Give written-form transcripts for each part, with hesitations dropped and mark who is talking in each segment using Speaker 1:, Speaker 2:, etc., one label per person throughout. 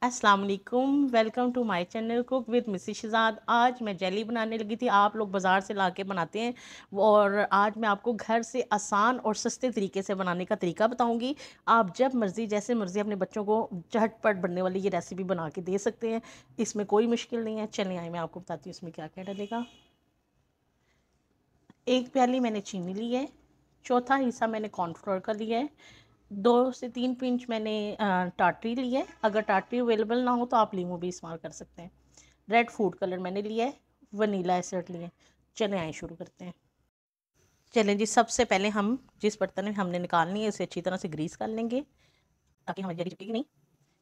Speaker 1: अस्सलाम वालेकुम, welcome to my channel cook with Mrs Shahzad. आज मैं जेली बनाने लगी थी। आप लोग बाज़ार से लाके बनाते हैं और आज मैं आपको घर से आसान और सस्ते तरीके से बनाने का तरीका बताऊंगी। आप जब मर्ज़ी जैसे मर्ज़ी अपने बच्चों को झटपट बनने वाली ये रेसिपी बना के दे सकते हैं। इसमें कोई मुश्किल नहीं है। चलें आए मैं आपको बताती हूँ इसमें क्या क्या डलेगा। 1 प्याली मैंने चीनी ली है, चौथा हिस्सा मैंने कॉर्नफ्लोर का लिया है, 2 से 3 पिंच मैंने टाटरी ली है। अगर टाटरी अवेलेबल ना हो तो आप लीमू भी इस्तेमाल कर सकते हैं। रेड फूड कलर मैंने लिया है, वनीला एसेंस लिए। चलें आए शुरू करते हैं। चलें जी, सबसे पहले हम जिस बर्तन में हमने निकालनी है उसे अच्छी तरह से ग्रीस कर लेंगे ताकि हमारी जली चिपकेगी नहीं।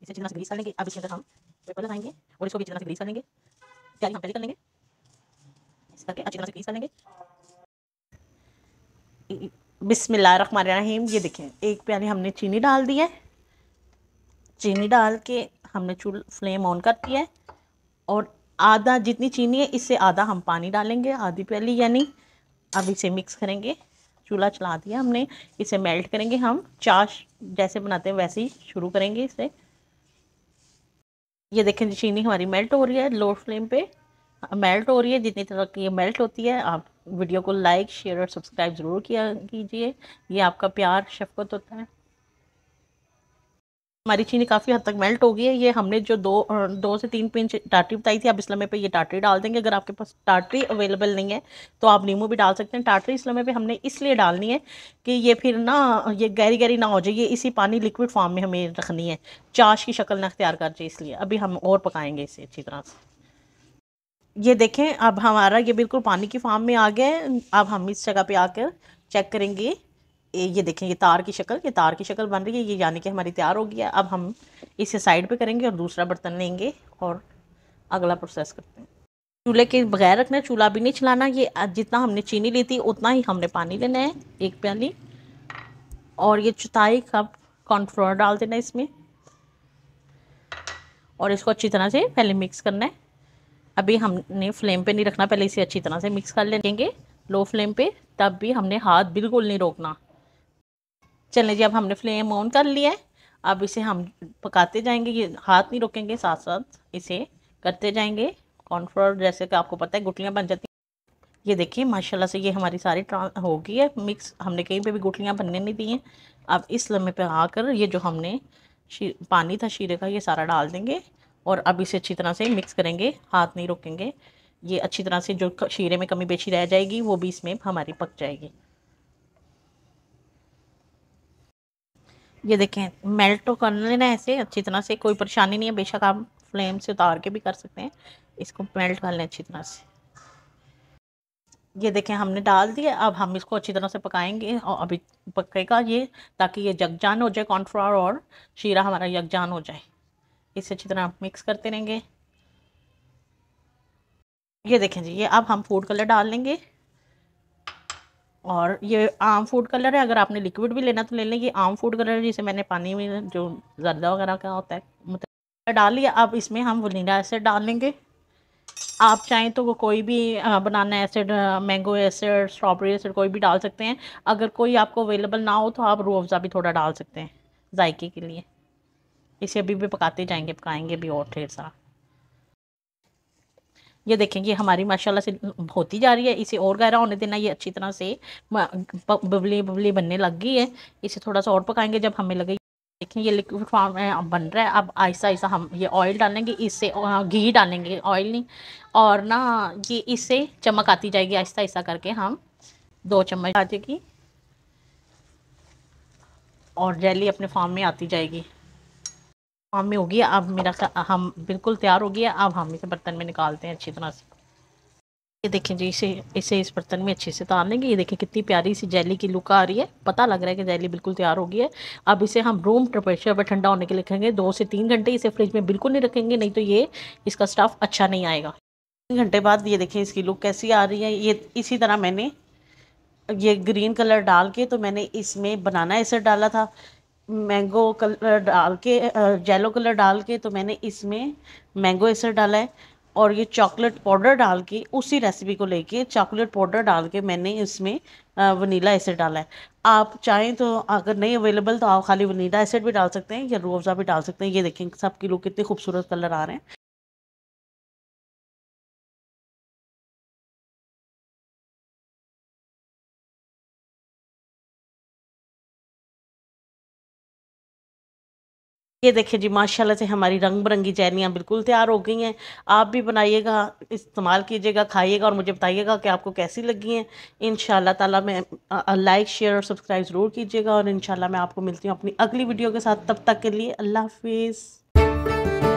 Speaker 1: इसे अच्छी तरह से ग्रीस कर लेंगे। अब इसके अंदर हम पेपर लगाएंगे और इसको भी अच्छी तरह से ग्रीस कर लेंगे। तैयारी हम पहले कर लेंगे, इस करके अच्छी तरह से ग्रीस कर लेंगे। बिस्मिल्लाहिर्रहमानिर्रहीम। ये देखें, 1 प्याली हमने चीनी डाल दी है। चीनी डाल के हमने फ्लेम ऑन कर दिया है और आधा जितनी चीनी है इससे आधा हम पानी डालेंगे, आधी प्याली यानी। अब इसे मिक्स करेंगे। चूल्हा चला दिया हमने, इसे मेल्ट करेंगे। हम चाश जैसे बनाते हैं वैसे ही शुरू करेंगे इसे। ये देखें चीनी हमारी मेल्ट हो रही है, लो फ्लेम पे मेल्ट हो रही है। जितनी तरह की ये मेल्ट होती है आप वीडियो को लाइक शेयर और सब्सक्राइब ज़रूर किया कीजिए। ये आपका प्यार शफ़क़त होता है। हमारी चीनी काफ़ी हद तक मेल्ट हो गई है। ये हमने जो दो से 3 पिंच टाटरी बताई थी, आप इस लम्हे पे ये टाटरी डाल देंगे। अगर आपके पास टाटरी अवेलेबल नहीं है तो आप नींबू भी डाल सकते हैं। टाटरी इस लम्हे पे हमने इसलिए डालनी है कि ये फिर ना ये गहरी गहरी ना हो जाए। ये इसी पानी लिक्विड फॉर्म में हमें रखनी है, चाश की शक्ल ना अख्तियार कर जाए, इसलिए अभी हम और पकाएंगे इसे अच्छी तरह से। ये देखें, अब हमारा ये बिल्कुल पानी की फॉर्म में आ गया है। अब हम इस जगह पे आकर चेक करेंगे। ये देखें, ये तार की शक्ल बन रही है, ये यानी कि हमारी तैयार हो गया। अब हम इसे साइड पे करेंगे और दूसरा बर्तन लेंगे और अगला प्रोसेस करते हैं। चूल्हे के बगैर रखना है, चूल्हा भी नहीं चलाना। ये जितना हमने चीनी ली थी उतना ही हमने पानी लेना है, 1 प्याली। और ये 1/4 कप कॉर्नफ्लोर डाल देना इसमें और इसको अच्छी तरह से पहले मिक्स करना है। अभी हमने फ्लेम पे नहीं रखना, पहले इसे अच्छी तरह से मिक्स कर लेंगे लो फ्लेम पे। तब भी हमने हाथ बिल्कुल नहीं रोकना। चलें जी, अब हमने फ्लेम ऑन कर लिया है। अब इसे हम पकाते जाएंगे, ये हाथ नहीं रोकेंगे, साथ साथ इसे करते जाएंगे। कॉर्नफ्लोर जैसे कि आपको पता है गुठलियाँ बन जाती हैं। ये देखिए माशाल्लाह से ये हमारी सारी हो गई है मिक्स। हमने कहीं पे भी गुठलियाँ बनने नहीं दी हैं। अब इस लम्हे पे आकर ये जो हमने पानी था शीरे का ये सारा डाल देंगे और अब इसे अच्छी तरह से मिक्स करेंगे, हाथ नहीं रोकेंगे। ये अच्छी तरह से जो शीरे में कमी बेची रह जाएगी वो भी इसमें हमारी पक जाएगी। ये देखें, मेल्ट तो कर लेना है ऐसे अच्छी तरह से, कोई परेशानी नहीं है। बेशक आप फ्लेम से उतार के भी कर सकते हैं। इसको मेल्ट कर लें अच्छी तरह से। ये देखें, हमने डाल दिया। अब हम इसको अच्छी तरह से पकाएंगे और अभी पकेगा ये, ताकि ये यकजान हो जाए, कॉर्नफ्लोर और शीरा हमारा यकजान हो जाए। इसे अच्छी तरह मिक्स करते रहेंगे। ये देखें जी, ये अब हम फूड कलर डाल लेंगे और ये आम फूड कलर है। अगर आपने लिक्विड भी लेना तो ले लें। ये आम फूड कलर है जिसे मैंने पानी में जो जर्दा वगैरह का होता है मतलब डाल लिया। अब इसमें हम वनीला एसिड डाल लेंगे। आप चाहें तो वो कोई भी banana acid, mango acid, strawberry acid कोई भी डाल सकते हैं। अगर कोई आपको अवेलेबल ना हो तो आप रूह अफ़ज़ा भी थोड़ा डाल सकते हैं जायके के लिए। इसे अभी भी पकाएंगे भी और ढेर सारा। ये देखेंगे हमारी माशाल्लाह से होती जा रही है। इसे और गहरा होने देना। ये अच्छी तरह से बबली बबली बनने लग गई है। इसे थोड़ा सा और पकाएंगे जब हमें लगे। देखें ये लिक्विड फॉर्म में बन रहा है। अब आहिस्ता आहिस्ता हम ये ऑयल डालेंगे, इससे घी डालेंगे, ऑयल नहीं। और ना ये इससे चमक आती जाएगी, आहिस्ता आहिस्ता करके हम 2 चम्मच आ जाएगी और जेली अपने फॉर्म में आती जाएगी। फॉर्म में होगी अब मेरा हम बिल्कुल तैयार हो गया। अब हम इसे बर्तन में निकालते हैं अच्छी तरह से। ये देखें जी, इसे इसे इस बर्तन में अच्छे से उतार लेंगे। ये देखें कितनी प्यारी सी जेली की लुक आ रही है। पता लग रहा है कि जेली बिल्कुल तैयार हो गई है। अब इसे हम रूम टेम्परेचर पर ठंडा होने के लिए रखेंगे 2 से 3 घंटे। इसे फ्रिज में बिल्कुल नहीं रखेंगे, नहीं तो ये इसका स्टफ़ अच्छा नहीं आएगा। 3 घंटे बाद ये देखें इसकी लुक कैसी आ रही है। ये इसी तरह मैंने ये ग्रीन कलर डाल के तो मैंने इसमें बनाना एसिड डाला था, मैंगो कलर डाल के येलो कलर डाल के तो मैंने इसमें मैंगो एसिड डाला है। और ये चॉकलेट पाउडर डाल के उसी रेसिपी को लेके चॉकलेट पाउडर डाल के मैंने इसमें वनीला एसिड डाला है। आप चाहें तो अगर नहीं अवेलेबल तो आप खाली वनीला एसिड भी डाल सकते हैं या रूह अफ़ज़ा भी डाल सकते हैं। ये देखें सबके लोग कितने खूबसूरत कलर आ रहे हैं। ये देखिए जी, माशाल्लाह से हमारी रंग बिरंगी चैनियाँ बिल्कुल तैयार हो गई हैं। आप भी बनाइएगा, इस्तेमाल कीजिएगा, खाइएगा और मुझे बताइएगा कि आपको कैसी लगी हैं। इंशाल्लाह ताला मैं लाइक शेयर और सब्सक्राइब ज़रूर कीजिएगा और इंशाल्लाह मैं आपको मिलती हूँ अपनी अगली वीडियो के साथ। तब तक के लिए अल्लाह हाफिज़।